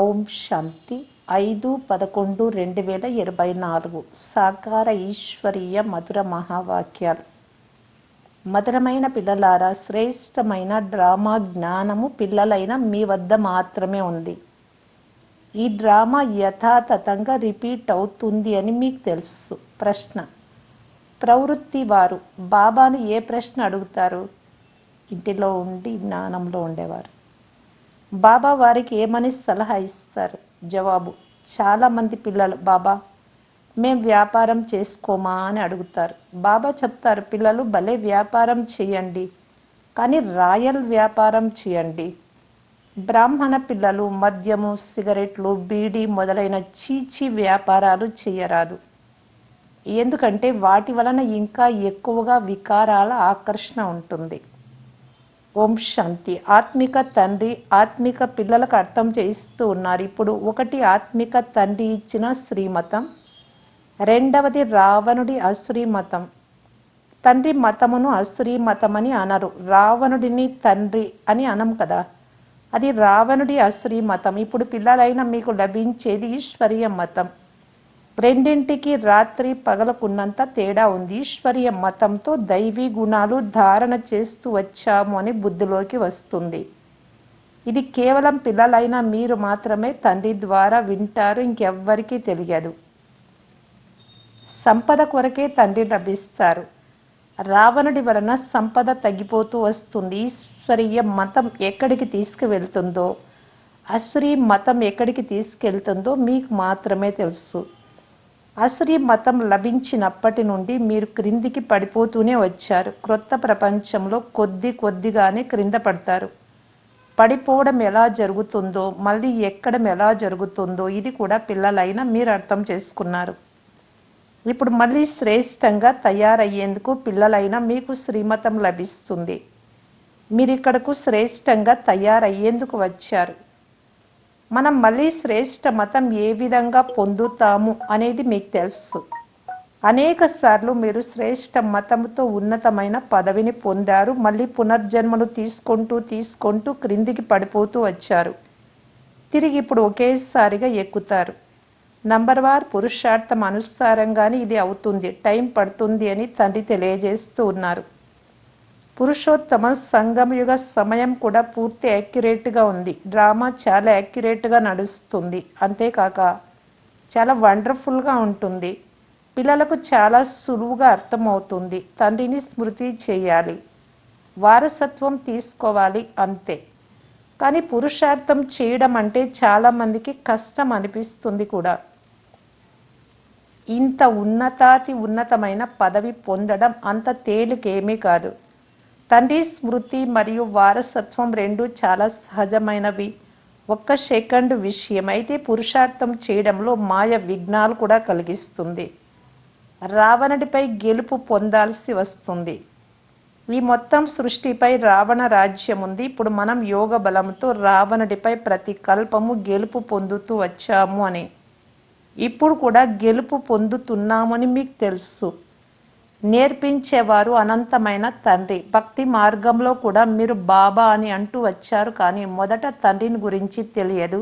ఓం శాంతి 5/11/2024 సాకార ఈశ్వరీయ మధుర మహావాక్యాలు. మధురమైన పిల్లలారా, శ్రేష్టమైన డ్రామా జ్ఞానము పిల్లలైన మీ వద్ద మాత్రమే ఉంది. ఈ డ్రామా యథాతథంగా రిపీట్ అవుతుంది అని మీకు తెలుసు. ప్రశ్న: ప్రవృత్తి వారు బాబాను ఏ ప్రశ్న అడుగుతారు? ఇంటిలో ఉండి జ్ఞానంలో ఉండేవారు బాబా వారికి ఏమని సలహా ఇస్తారు? జవాబు: చాలామంది పిల్లలు, బాబా మేం వ్యాపారం చేసుకోమా అని అడుగుతారు. బాబా చెప్తారు, పిల్లలు భలే వ్యాపారం చేయండి, కానీ రాయల్ వ్యాపారం చేయండి. బ్రాహ్మణ పిల్లలు మద్యము, సిగరెట్లు, బీడీ మొదలైన చీచీ వ్యాపారాలు చేయరాదు. ఎందుకంటే వాటి వలన ఇంకా ఎక్కువగా వికారాల ఆకర్షణ ఉంటుంది. ఓం శాంతి. ఆత్మిక తండ్రి ఆత్మిక పిల్లలకు అర్థం చేయిస్తూ ఉన్నారు. ఇప్పుడు ఒకటి ఆత్మిక తండ్రి ఇచ్చిన శ్రీమతం, రెండవది రావణుడి అసురీ మతం. తండ్రి మతమును అసురీ మతమని అనరు, రావణుడిని తండ్రి అని అనం కదా, అది రావణుడి అసురీ మతం. ఇప్పుడు పిల్లలైన మీకు లభించేది ఈశ్వరీయ మతం. రెండింటికి రాత్రి పగలకున్నంత తేడా ఉంది. ఈశ్వరీయ మతంతో దైవీ గుణాలు ధారణ చేస్తూ వచ్చాము అని బుద్ధిలోకి వస్తుంది. ఇది కేవలం పిల్లలైన మీరు మాత్రమే తండ్రి ద్వారా వింటారు, ఇంకెవ్వరికీ తెలియదు. సంపద కొరకే తండ్రి లభిస్తారు. రావణుడి వలన సంపద తగ్గిపోతూ వస్తుంది. ఈశ్వరీయ మతం ఎక్కడికి తీసుకువెళ్తుందో, అసురీ మతం ఎక్కడికి తీసుకెళ్తుందో మీకు మాత్రమే తెలుసు. అసురీ మతం లభించినప్పటి నుండి మీరు క్రిందికి పడిపోతూనే వచ్చారు. క్రొత్త ప్రపంచంలో కొద్దిగానే క్రింద పడతారు. పడిపోవడం ఎలా జరుగుతుందో, మళ్ళీ ఎక్కడం ఎలా జరుగుతుందో ఇది కూడా పిల్లలైన మీరు అర్థం చేసుకున్నారు. ఇప్పుడు మళ్ళీ శ్రేష్టంగా తయారయ్యేందుకు పిల్లలైన మీకు శ్రీమతం లభిస్తుంది. మీరు ఇక్కడకు శ్రేష్టంగా తయారయ్యేందుకు వచ్చారు. మనం మళ్ళీ శ్రేష్ట మతం ఏ విధంగా పొందుతాము అనేది మీకు తెలుసు. అనేక సార్లు మీరు శ్రేష్ట మతంతో ఉన్నతమైన పదవిని పొందారు. మళ్ళీ పునర్జన్మలు తీసుకుంటూ క్రిందికి పడిపోతూ వచ్చారు. తిరిగి ఇప్పుడు ఒకేసారిగా ఎక్కుతారు. నంబర్ వార్ పురుషార్థం అనుసారంగానే ఇది అవుతుంది. టైం పడుతుంది అని తండ్రి తెలియజేస్తూ ఉన్నారు. పురుషోత్తమ సంగమయుగ సమయం కూడా పూర్తి యాక్యురేట్గా ఉంది. డ్రామా చాలా యాక్యురేట్గా నడుస్తుంది. అంతేకాక చాలా వండర్ఫుల్గా ఉంటుంది. పిల్లలకు చాలా సులువుగా అర్థమవుతుంది. తండ్రిని స్మృతి చేయాలి, వారసత్వం తీసుకోవాలి, అంతే. కానీ పురుషార్థం చేయడం అంటే చాలామందికి కష్టం అనిపిస్తుంది కూడా. ఇంత ఉన్నతమైన పదవి పొందడం అంత తేలికేమీ కాదు. తండ్రి స్మృతి మరియు వారసత్వం రెండు చాలా సహజమైనవి, ఒక్క సెకండ్ విషయం. అయితే పురుషార్థం చేయడంలో మాయ విఘ్నాలు కూడా కలిగిస్తుంది. రావణుడిపై గెలుపు పొందాల్సి వస్తుంది. ఈ మొత్తం సృష్టిపై రావణ రాజ్యం ఉంది. ఇప్పుడు మనం యోగ బలంతో రావణుడిపై ప్రతి కల్పము గెలుపు పొందుతూ వచ్చాము అని, ఇప్పుడు కూడా గెలుపు పొందుతున్నామని మీకు తెలుసు. నేర్పించేవారు అనంతమైన తండ్రి. భక్తి మార్గంలో కూడా మీరు బాబా అని అంటూ వచ్చారు, కానీ మొదట తండ్రిని గురించి తెలియదు,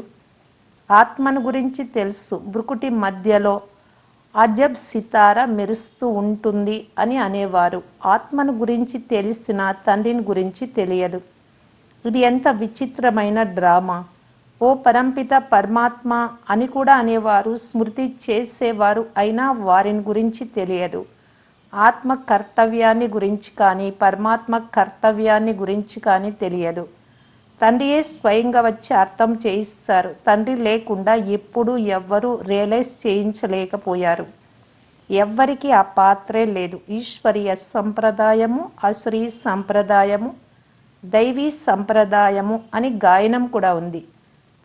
ఆత్మను గురించి తెలుసు. భృకుటి మధ్యలో అజబ్ సితార మెరుస్తూ ఉంటుంది అని అనేవారు. ఆత్మను గురించి తెలిసిన తండ్రిని గురించి తెలియదు. ఇది ఎంత విచిత్రమైన డ్రామా! ఓ పరంపిత పరమాత్మ అని కూడా అనేవారు, స్మృతి చేసేవారు, అయినా వారిని గురించి తెలియదు. ఆత్మ కర్తవ్యాన్ని గురించి కానీ పరమాత్మ కర్తవ్యాన్ని గురించి కానీ తెలియదు. తండ్రియే స్వయంగా వచ్చి అర్థం చేయిస్తారు. తండ్రి లేకుండా ఎప్పుడూ ఎవ్వరూ రియలైజ్ చేయించలేకపోయారు. ఎవ్వరికి ఆ పాత్రే లేదు. ఈశ్వరీయ సంప్రదాయము, అసురీ సంప్రదాయము, దైవీ సంప్రదాయము అని గాయనం కూడా ఉంది.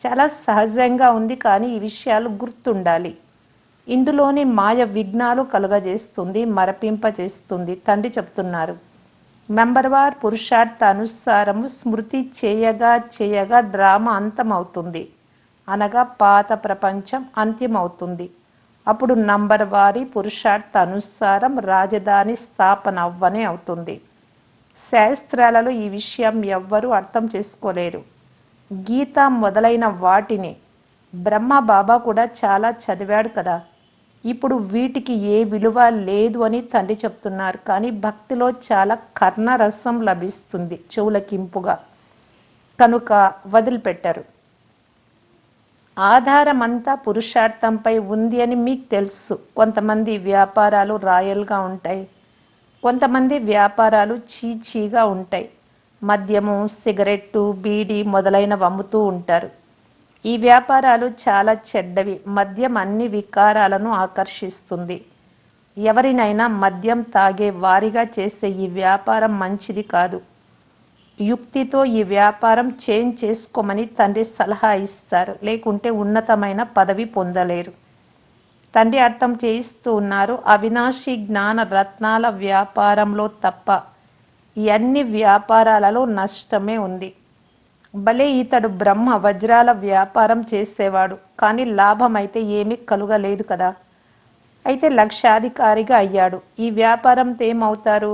చాలా సహజంగా ఉంది, కానీ ఈ విషయాలు గుర్తుండాలి. ఇందులోని మాయ విఘ్నాలు కలుగజేస్తుంది, మరపింపజేస్తుంది. తండ్రి చెప్తున్నారు, నంబర్ వార్ పురుషార్థ అనుసారము స్మృతి చేయగా డ్రామా అంతమవుతుంది, అనగా పాత ప్రపంచం అంత్యమవుతుంది. అప్పుడు నంబర్ వారి పురుషార్థ అనుసారం రాజధాని స్థాపన అవ్వనే అవుతుంది. శాస్త్రాలలో ఈ విషయం ఎవ్వరూ అర్థం చేసుకోలేరు. గీత మొదలైన వాటిని బ్రహ్మ బాబా కూడా చాలా చదివాడు కదా. ఇప్పుడు వీటికి ఏ విలువ లేదు అని తండ్రి చెప్తున్నారు. కానీ భక్తిలో చాలా కర్ణరసం లభిస్తుంది చెవులకింపుగా, కనుక వదిలిపెట్టారు. ఆధారమంతా పురుషార్థంపై ఉంది అని మీకు తెలుసు. కొంతమంది వ్యాపారాలు రాయల్గా ఉంటాయి, కొంతమంది వ్యాపారాలు చీచీగా ఉంటాయి. మద్యము, సిగరెట్టు, బీడీ మొదలైనవి అమ్ముతూ ఉంటారు. ఈ వ్యాపారాలు చాలా చెడ్డవి. మద్యం అన్ని వికారాలను ఆకర్షిస్తుంది. ఎవరినైనా మద్యం తాగే వారిగా చేసే ఈ వ్యాపారం మంచిది కాదు. యుక్తితో ఈ వ్యాపారం చేంజ్ చేసుకోమని తండ్రి సలహా ఇస్తారు, లేకుంటే ఉన్నతమైన పదవి పొందలేరు. తండ్రి అర్థం చేయిస్తూ ఉన్నారు, అవినాశి జ్ఞాన రత్నాల వ్యాపారంలో తప్ప ఈ అన్ని వ్యాపారాలలో నష్టమే ఉంది. భలే ఇతడు బ్రహ్మ వజ్రాల వ్యాపారం చేసేవాడు, కానీ లాభం అయితే ఏమీ కలుగలేదు కదా. అయితే లక్షాధికారిగా అయ్యాడు. ఈ వ్యాపారంతో ఏమవుతారు?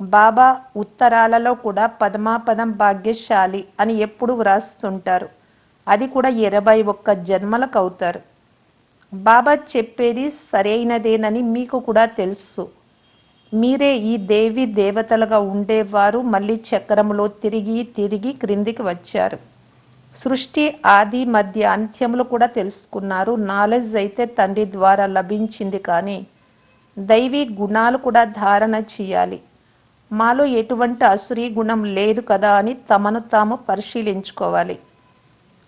బాబా ఉత్తరాలలో కూడా పదమాపదం భాగ్యశాలి అని ఎప్పుడు వ్రాస్తుంటారు. అది కూడా 21 జన్మలకు అవుతారు. బాబా చెప్పేది సరైనదేనని మీకు కూడా తెలుసు. మీరే ఈ దేవి దేవతలుగా ఉండేవారు, మళ్ళీ చక్రంలో తిరిగి తిరిగి క్రిందికి వచ్చారు. సృష్టి ఆది మధ్య అంత్యములు కూడా తెలుసుకున్నారు. నాలెడ్జ్ అయితే తండ్రి ద్వారా లభించింది, కానీ దైవీ గుణాలు కూడా ధారణ చేయాలి. మాలో ఎటువంటి అసురీ గుణం లేదు కదా అని తమను తాము పరిశీలించుకోవాలి.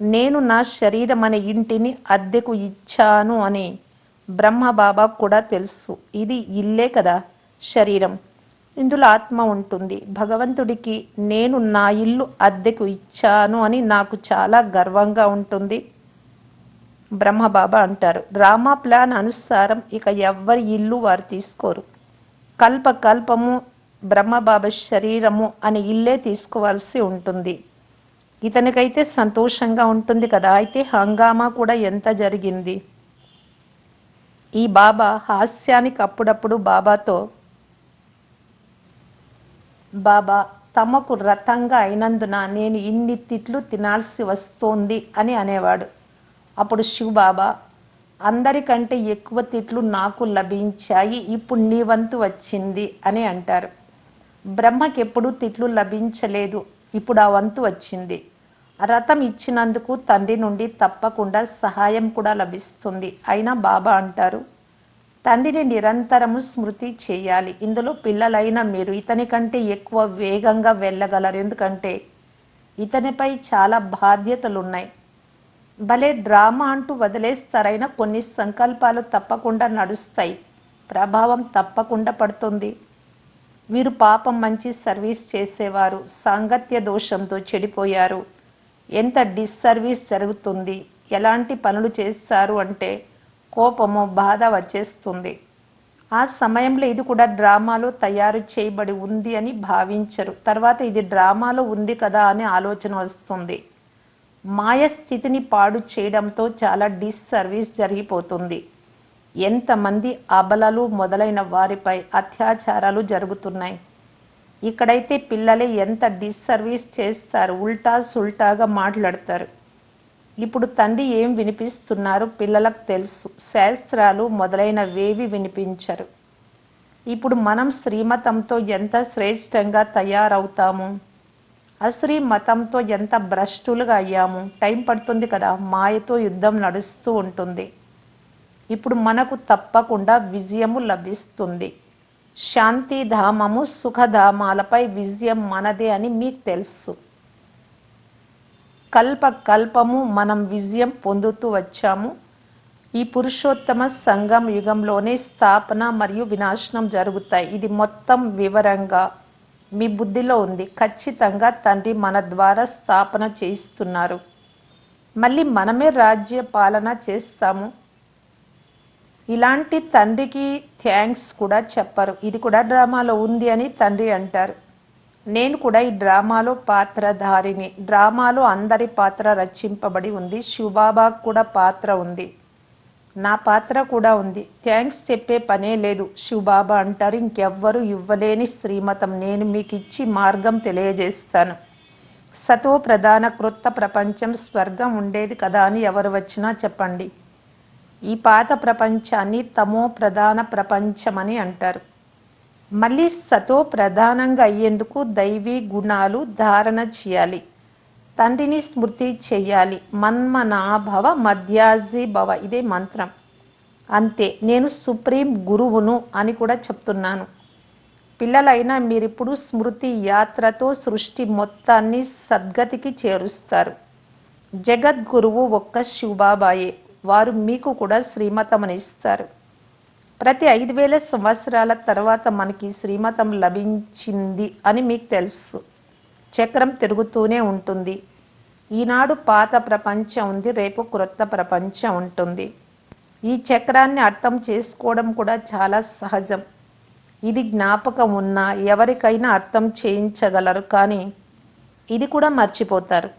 నేను నా శరీరం అనే ఇంటిని అద్దెకు ఇచ్చాను అని బ్రహ్మ బాబా కూడా తెలుసు. ఇది ఇల్లే కదా శరీరం, ఇందులో ఆత్మ ఉంటుంది. భగవంతుడికి నేను నా ఇల్లు అద్దెకు ఇచ్చాను అని నాకు చాలా గర్వంగా ఉంటుంది. బ్రహ్మబాబా అంటారు, డ్రామా ప్లాన్ అనుసారం ఇక ఎవ్వరి ఇల్లు వారు తీసుకోరు. కల్పము బ్రహ్మబాబా శరీరము అని ఇల్లే తీసుకోవాల్సి ఉంటుంది. ఇతనికైతే సంతోషంగా ఉంటుంది కదా. అయితే హంగామా కూడా ఎంత జరిగింది. ఈ బాబా హాస్యానికి అప్పుడప్పుడు బాబాతో, బాబా తమకు రతంగా అయినందున నేను ఇన్ని తిట్లు తినాల్సి వస్తోంది అని అనేవాడు. అప్పుడు శివ్ బాబా, అందరికంటే ఎక్కువ తిట్లు నాకు లభించాయి, ఇప్పుడు నీ వంతు వచ్చింది అని అంటారు. బ్రహ్మకి ఎప్పుడూ తిట్లు లభించలేదు, ఇప్పుడు ఆ వంతు వచ్చింది. రథం ఇచ్చినందుకు తండ్రి నుండి తప్పకుండా సహాయం కూడా లభిస్తుంది. అయినా బాబా అంటారు, తండ్రిని నిరంతరము స్మృతి చేయాలి. ఇందులో పిల్లలైన మీరు ఇతని కంటే ఎక్కువ వేగంగా వెళ్ళగలరు, ఎందుకంటే ఇతనిపై చాలా బాధ్యతలున్నాయి. భలే డ్రామా అంటూ వదిలేస్తారైనా కొన్ని సంకల్పాలు తప్పకుండా నడుస్తాయి, ప్రభావం తప్పకుండా పడుతుంది. వీరు పాపం మంచి సర్వీస్ చేసేవారు, సాంగత్య దోషంతో చెడిపోయారు. ఎంత డిస్సర్వీస్ జరుగుతుంది, ఎలాంటి పనులు చేస్తారు అంటే కోపము, బాధ వచ్చేస్తుంది. ఆ సమయంలో ఇది కూడా డ్రామాలో తయారు చేయబడి ఉంది అని భావించరు. తర్వాత ఇది డ్రామాలో ఉంది కదా అని ఆలోచన వస్తుంది. మాయ స్థితిని పాడు చేయడంతో చాలా డిస్సర్వీస్ జరిగిపోతుంది. ఎంతమంది అబలలు మొదలైన వారిపై అత్యాచారాలు జరుగుతున్నాయి. ఇక్కడైతే పిల్లలే ఎంత డిస్సర్వీస్ చేస్తారు, ఉల్టా సుల్టాగా మాట్లాడతారు. ఇప్పుడు తండ్రి ఏం వినిపిస్తున్నారు పిల్లలకు తెలుసు, శాస్త్రాలు మొదలైనవేవి వినిపించరు. ఇప్పుడు మనం శ్రీమతంతో ఎంత శ్రేష్టంగా తయారవుతాము, అశ్రీ మతంతో ఎంత భ్రష్టులుగా అయ్యాము. టైం పడుతుంది కదా, మాయతో యుద్ధం నడుస్తూ ఉంటుంది. ఇప్పుడు మనకు తప్పకుండా విజయము లభిస్తుంది. శాంతిధామము, సుఖధామాలపై విజయం మనదే అని మీకు తెలుసు. కల్పము మనం విజయం పొందుతూ వచ్చాము. ఈ పురుషోత్తమ సంగం యుగంలోనే స్థాపన మరియు వినాశనం జరుగుతాయి. ఇది మొత్తం వివరంగా మీ బుద్ధిలో ఉంది. ఖచ్చితంగా తండ్రి మన ద్వారా స్థాపన చేయిస్తున్నారు. మళ్ళీ మనమే రాజ్య పాలన చేస్తాము. ఇలాంటి తండ్రికి థ్యాంక్స్ కూడా చెప్పరు. ఇది కూడా డ్రామాలో ఉంది అని తండ్రి అంటారు. నేను కూడా ఈ డ్రామాలో పాత్రధారిని. డ్రామాలో అందరి పాత్ర రచింపబడి ఉంది. శివబాబాకు కూడా పాత్ర ఉంది, నా పాత్ర కూడా ఉంది. థ్యాంక్స్ చెప్పే పనే లేదు. శివబాబా అంటారు, ఇంకెవ్వరూ ఇవ్వలేని శ్రీమతం నేను మీకు ఇచ్చి మార్గం తెలియజేస్తాను. సతో ప్రధాన క్రొత్త ప్రపంచం స్వర్గం ఉండేది కదా అని ఎవరు వచ్చినా చెప్పండి. ఈ పాత ప్రపంచాన్ని తమో ప్రధాన ప్రపంచమని అంటారు. మళ్ళీ సతో ప్రధానంగా అయ్యేందుకు దైవీ గుణాలు ధారణ చేయాలి. తండ్రిని స్మృతి చెయ్యాలి. మన్మనాభవ మధ్యాజీ భవ, ఇదే మంత్రం. అంతే. నేను సుప్రీం గురువును అని కూడా చెప్తున్నాను. పిల్లలైనా మీరిప్పుడు స్మృతి యాత్రతో సృష్టి మొత్తాన్ని సద్గతికి చేరుస్తారు. జగద్గురువు ఒక్క శివబాబాయే. వారు మీకు కూడా శ్రీమతమునిస్తారు. ప్రతి 5000 సంవత్సరాల తర్వాత మనకి శ్రీమతం లభించింది అని మీకు తెలుసు. చక్రం తిరుగుతూనే ఉంటుంది. ఈనాడు పాత ప్రపంచం ఉంది, రేపు క్రొత్త ప్రపంచం ఉంటుంది. ఈ చక్రాన్ని అర్థం చేసుకోవడం కూడా చాలా సహజం. ఇది జ్ఞాపకం ఉన్నా ఎవరికైనా అర్థం చేయించగలరు, కానీ ఇది కూడా మర్చిపోతారు.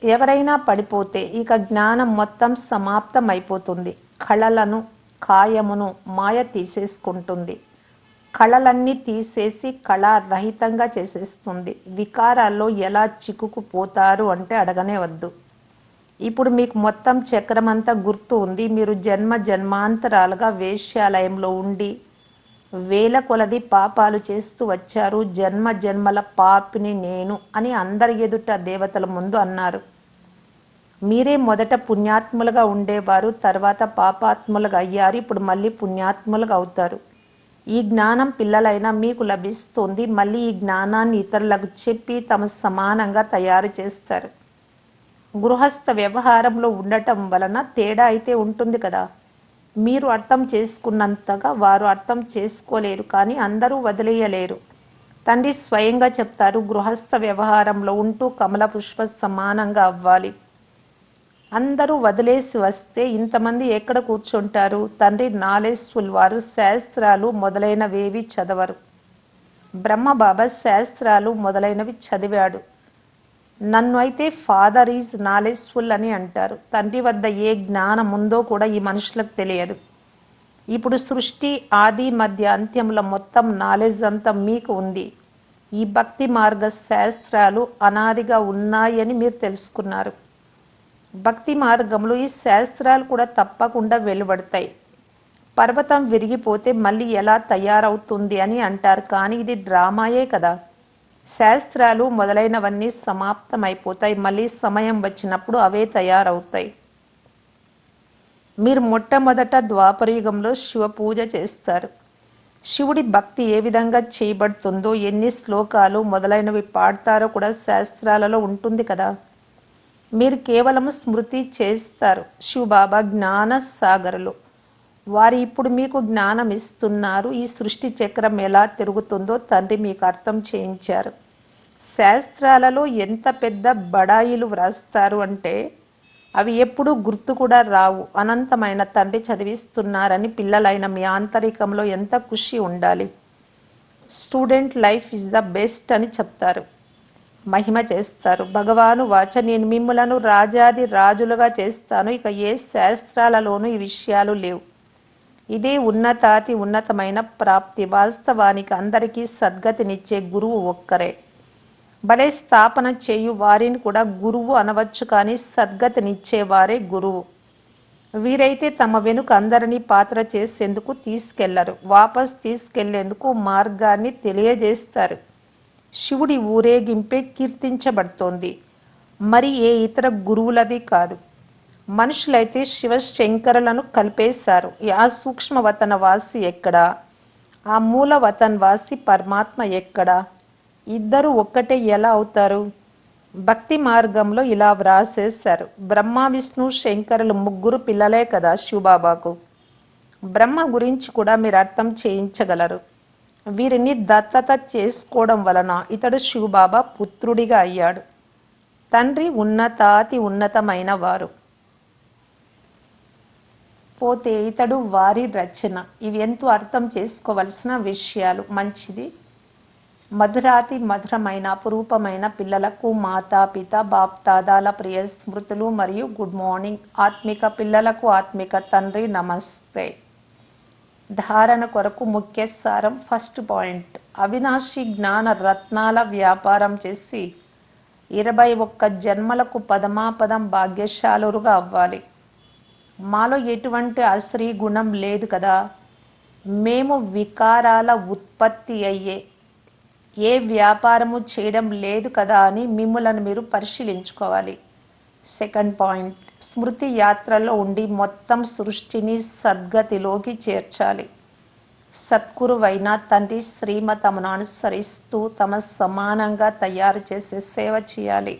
ఎవరైనా పడిపోతే ఇక జ్ఞానం మొత్తం సమాప్తం అయిపోతుంది. కళలను కాయమును మాయ తీసేసుకుంటుంది. కళలన్నీ తీసేసి కళారహితంగా చేసేస్తుంది. వికారాల్లో ఎలా చిక్కుకుపోతారు అంటే అడగనే వద్దు. ఇప్పుడు మీకు మొత్తం చక్రమంతా గుర్తు ఉంది. మీరు జన్మ జన్మాంతరాలుగా వేశ్యాలయంలో ఉండి వేల కొలది పాపాలు చేస్తూ వచ్చారు. జన్మ జన్మల పాపిని నేను అని అందరి ఎదుట దేవతల ముందు అన్నారు. మీరే మొదట పుణ్యాత్ములుగా ఉండేవారు, తర్వాత పాపాత్ములుగా అయ్యారు. ఇప్పుడు మళ్ళీ పుణ్యాత్ములుగా అవుతారు. ఈ జ్ఞానం పిల్లలైనా మీకు లభిస్తుంది. మళ్ళీ ఈ జ్ఞానాన్ని ఇతరులకు చెప్పి తమ సమానంగా తయారు చేస్తారు. గృహస్థ వ్యవహారంలో ఉండటం వలన తేడా అయితే ఉంటుంది కదా. మీరు అర్థం చేసుకున్నంతగా వారు అర్థం చేసుకోలేరు, కానీ అందరూ వదిలేయలేరు. తండ్రి స్వయంగా చెప్తారు, గృహస్థ వ్యవహారంలో ఉంటూ కమల పుష్ప సమానంగా అవ్వాలి. అందరూ వదిలేసి వస్తే ఇంతమంది ఎక్కడ కూర్చుంటారు? తండ్రి నాలెడ్జ్ఫుల్, వారు శాస్త్రాలు మొదలైనవేవి చదవరు. బ్రహ్మబాబా శాస్త్రాలు మొదలైనవి చదివాడు. నన్ను అయితే ఫాదర్ ఈజ్ నాలెడ్జ్ఫుల్ అని అంటారు. తండ్రి వద్ద ఏ జ్ఞానం ఉందో కూడా ఈ మనుషులకు తెలియదు. ఇప్పుడు సృష్టి ఆది మధ్య అంత్యంలో మొత్తం నాలెడ్జ్ అంతా మీకు ఉంది. ఈ భక్తి మార్గ శాస్త్రాలు అనాదిగా ఉన్నాయని మీరు తెలుసుకున్నారు. భక్తి మార్గంలో ఈ శాస్త్రాలు కూడా తప్పకుండా వెలువడతాయి. పర్వతం విరిగిపోతే మళ్ళీ ఎలా తయారవుతుంది అని అంటారు, కానీ ఇది డ్రామాయే కదా. శాస్త్రాలు మొదలైనవన్నీ సమాప్తమైపోతాయి. మళ్ళీ సమయం వచ్చినప్పుడు అవే తయారవుతాయి. మీరు మొట్టమొదట ద్వాపరయుగంలో శివ పూజ చేస్తారు. శివుడి భక్తి ఏ విధంగా చేయబడుతుందో, ఎన్ని శ్లోకాలు మొదలైనవి పాడతారో కూడా శాస్త్రాలలో ఉంటుంది కదా. మీరు కేవలం స్మృతి చేస్తారు. శివబాబా జ్ఞాన సాగరులు. వారు ఇప్పుడు మీకు జ్ఞానం ఇస్తున్నారు. ఈ సృష్టి చక్రం ఎలా తిరుగుతుందో తండ్రి మీకు అర్థం చేయించారు. శాస్త్రాలలో ఎంత పెద్ద బడాయిలు వ్రాస్తారు అంటే అవి ఎప్పుడూ గుర్తు కూడా రావు. అనంతమైన తండ్రి చదివిస్తున్నారని పిల్లలైన మీ ఆంతరికంలో ఎంత ఖుషి ఉండాలి. Student life is the best అని చెప్తారు, మహిమ చేస్తారు. భగవాను వాచ, నేను మిమ్ములను రాజాది రాజులుగా చేస్తాను. ఇక ఏ శాస్త్రాలలోనూ ఈ విషయాలు లేవు. ఇదే ఉన్నతాతి ఉన్నతమైన ప్రాప్తి. వాస్తవానికి అందరికీ సద్గతినిచ్చే గురువు ఒక్కరే. భలే స్థాపన చేయు వారిని కూడా గురువు అనవచ్చు, కానీ సద్గతినిచ్చేవారే గురువు. వీరైతే తమ వెనుక అందరినీ పాత్ర చేసేందుకు తీసుకెళ్లరు, వాపస్ తీసుకెళ్లేందుకు మార్గాన్ని తెలియజేస్తారు. శివుడి ఊరేగింపే కీర్తించబడుతోంది, మరి ఏ ఇతర గురువులది కాదు. మనుషులైతే శివశంకరులను కలిపేశారు. ఆ సూక్ష్మవతన వాసి ఎక్కడా? ఆ మూలవతన్ వాసి పరమాత్మ ఎక్కడా? ఇద్దరు ఒక్కటే ఎలా అవుతారు? భక్తి మార్గంలో ఇలా వ్రాసేశారు. బ్రహ్మ విష్ణు శంకరులు ముగ్గురు పిల్లలే కదా శివబాబాకు. బ్రహ్మ గురించి కూడా మీరు అర్థం చేయించగలరు. వీరిని దత్తత చేసుకోవడం వలన ఇతడు శివబాబా పుత్రుడిగా అయ్యాడు. తండ్రి ఉన్నతాతి ఉన్నతమైన వారు. పోతే ఇతడు వారి రచన. ఇవి ఎంతో అర్థం చేసుకోవలసిన విషయాలు. మంచిది. మధురాతి మధురమైన అపురూపమైన పిల్లలకు మాతాపిత బాప్దాదాల ప్రియ స్మృతులు మరియు గుడ్ మార్నింగ్. ఆత్మిక పిల్లలకు ఆత్మిక తండ్రి నమస్తే. ధారణ కొరకు ముఖ్య సారం. ఫస్ట్ పాయింట్, అవినాశి జ్ఞాన రత్నాల వ్యాపారం చేసి 21 జన్మలకు పదమాపదం భాగ్యశాలురుగా అవ్వాలి. మాలో ఎటువంటి అశ్రీ గుణం లేదు కదా. మేము వికారాల ఉత్పత్తి అయ్యే ఏ వ్యాపారము చేయడం లేదు కదా అని మిమ్మల్ని మీరు పరిశీలించుకోవాలి. సెకండ్ పాయింట్, స్మృతి యాత్రలో ఉండి మొత్తం సృష్టిని సద్గతిలోకి చేర్చాలి. సద్గురువైన తండ్రి శ్రీమతమును అనుసరిస్తూ తమ సమానంగా తయారు చేసే సేవ చేయాలి.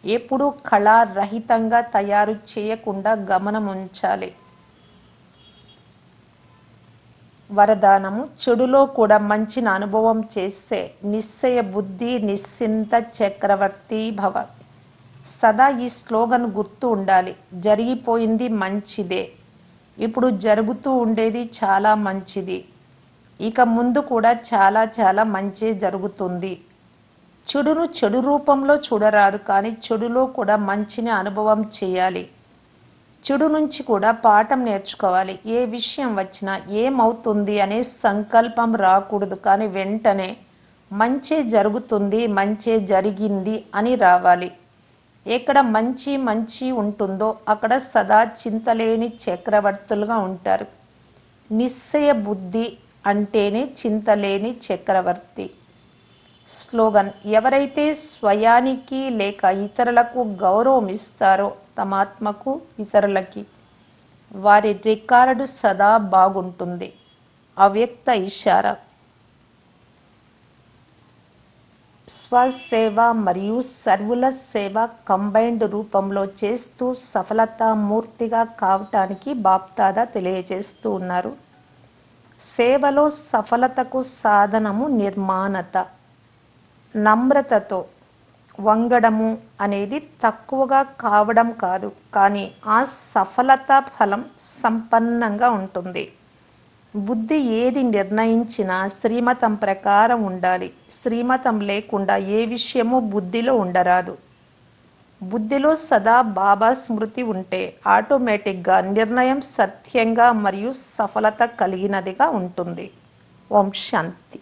ఎప్పుడూ కళారహితంగా తయారు చేయకుండా గమనం ఉంచాలి. వరదానము, చెడులో కూడా మంచిని అనుభవం చేసే నిశ్చయ బుద్ధి నిశ్చింత చక్రవర్తి భవ. సదా ఈ స్లోగన్ గుర్తు ఉండాలి. జరిగిపోయింది మంచిదే, ఇప్పుడు జరుగుతూ ఉండేది చాలా మంచిది, ఇక ముందు కూడా చాలా చాలా మంచి జరుగుతుంది. చెడును చెడు రూపంలో చూడరాదు, కానీ చెడులో కూడా మంచిని అనుభవం చేయాలి. చెడు నుంచి కూడా పాఠం నేర్చుకోవాలి. ఏ విషయం వచ్చినా ఏమవుతుంది అనే సంకల్పం రాకూడదు, కానీ వెంటనే మంచి జరుగుతుంది, మంచి జరిగింది అని రావాలి. ఎక్కడ మంచి మంచి ఉంటుందో అక్కడ సదా చింతలేని చక్రవర్తులుగా ఉంటారు. నిశ్చయ బుద్ధి అంటేనే చింతలేని చక్రవర్తి. స్లోగన్, ఎవరైతే స్వయానికి లేక ఇతరులకు గౌరవం ఇస్తారో, తమ ఆత్మకు ఇతరులకి, వారి రికార్డు సదా బాగుంటుంది. అవ్యక్త ఇషారా. స్వసేవ మరియు సర్వుల సేవ కంబైన్డ్ రూపంలో చేస్తూ సఫలతామూర్తిగా కావటానికి బాప్దాదా తెలియజేస్తూ ఉన్నారు. సేవలో సఫలతకు సాధనము నిర్మాణత. నమ్రతతో వంగడము అనేది తక్కువగా కావడం కాదు, కానీ ఆ సఫలత ఫలం సంపన్నంగా ఉంటుంది. బుద్ధి ఏది నిర్ణయించినా శ్రీమతం ప్రకారం ఉండాలి. శ్రీమతం లేకుండా ఏ విషయము బుద్ధిలో ఉండరాదు. బుద్ధిలో సదా బాబా స్మృతి ఉంటే ఆటోమేటిక్గా నిర్ణయం సత్యంగా మరియు సఫలత కలిగినదిగా ఉంటుంది. ఓం శాంతి.